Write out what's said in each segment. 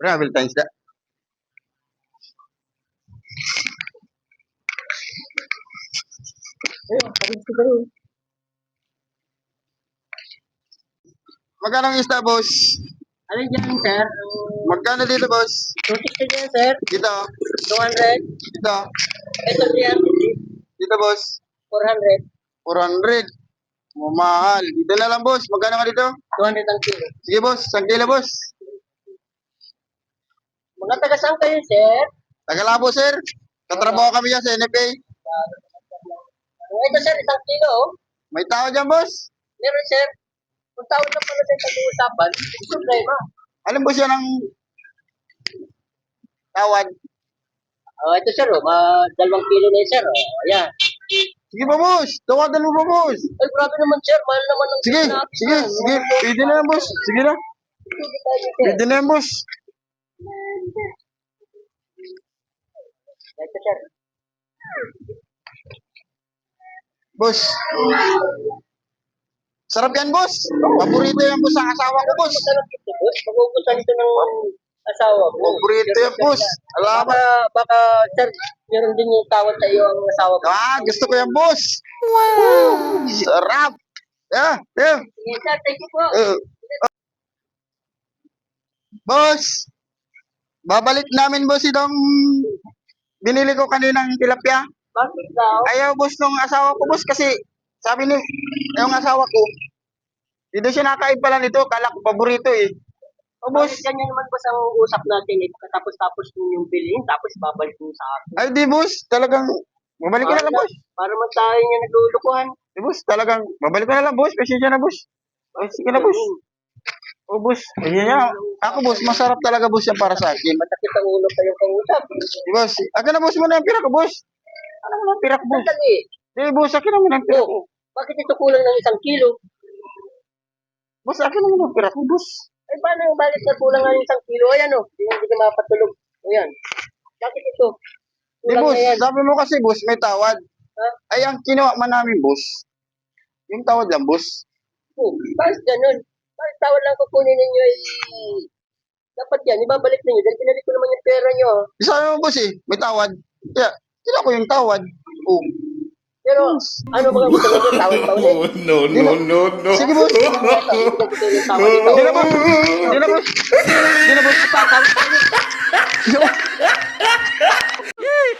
Travel times da. Magkano ang isda, boss? Alin dyan, sir? Magkano dito, boss? 260 dyan, sir. Dito. 200. Dito. Ito 300. Dito, boss. 400. 400. Mahal. Dito na lang, boss. Magkano nga dito? 200 ang kilo. Sige, boss. 1 kilo, boss. Mga taga saan kayo, sir? Tagalabo, sir. Katrabaho kami yan sa NFA. Ito, sir, 1 kilo, oh. May tao dyan, boss. Meron, sir. Kung tawag na pala sa pag-uusapan, problema. Alam, boss, yan ang tawad. Ito, sir, oh. 2 kilo na yun, sir. Ayan. Sige pa, boss. Tawadan mo pa, boss. Ay, grabe naman, sir. Mahal naman ng Sige, sige, sige. Pwede na yan, boss. Sige na. Pwede na yan, boss. Ito, sir. Boss. Sarap yan, boss. Paborito yan, boss, ang asawa ko, boss. Masarap ito, boss. Magugustuhan ito ng asawa mo. Paborito yan, boss. Alamat. Baka, sir, meron din yung tawad sa iyo ang asawa mo. Gusto ko yan, boss. Wow. Sarap. Yeah, yeah. Sige, sir. Thank you po. Boss. Babalik namin, boss, itong binili ko kaninang tilapia. Bakit daw? Ayaw, boss, nung asawa ko, boss, kasi sabi ni yung asawa ko, dito siya nakain pala nito, kala ko paborito eh. O, boss. Boss, ganyan naman boss ang usap natin. Tapos yung bilhin, tapos babalik mo sa akin. Ay, di, boss, talagang, babalik ko na lang, boss. Para man tayo niya naglulukuhan. Di, boss, talagang, babalik ko na lang, boss, kasi siya na, boss. Ay, sige na, boss. O, boss, ayun niya. Ako, boss, masarap talaga, boss, yan para sa akin. Matakit ang ulo kayong kausap. Di, boss, akin na, boss, mo na yung pira ko, boss. Ano mo na yung pira ko, boss? Sandali. Di, boss, akin na mo na yung pira ko. Bakit ito kulang ng 1 kilo? Boss, akin na mo na yung pira ko, boss. Ay, paano yung bakit na kulang ng 1 kilo? Ayan o, hindi ka mapatulog. Ayan. Bakit ito? Di, Kulang boss, na yan. sabi mo kasi, boss, may tawad. Ha? Ay, ang kinuha man namin, boss, yung tawad lang, boss. Oh, bakit ganun? Bakit tawad lang kukunin ninyo ay... Dapat yan, ibabalik ninyo. Dahil pinalik ko naman yung pera nyo. Sabi mo, boss, eh, may tawad. Kaya, kinuha ko yung tawad. Oh. Pero, ano mga gusto ninyo? Tawad pa ulit? No, no, no, no. Sige, boss. Ano mga gusto ninyo tawad dito? Hindi na, boss. Hindi na, boss. Hindi na, boss.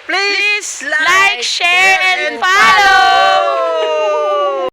Please like, share, and follow!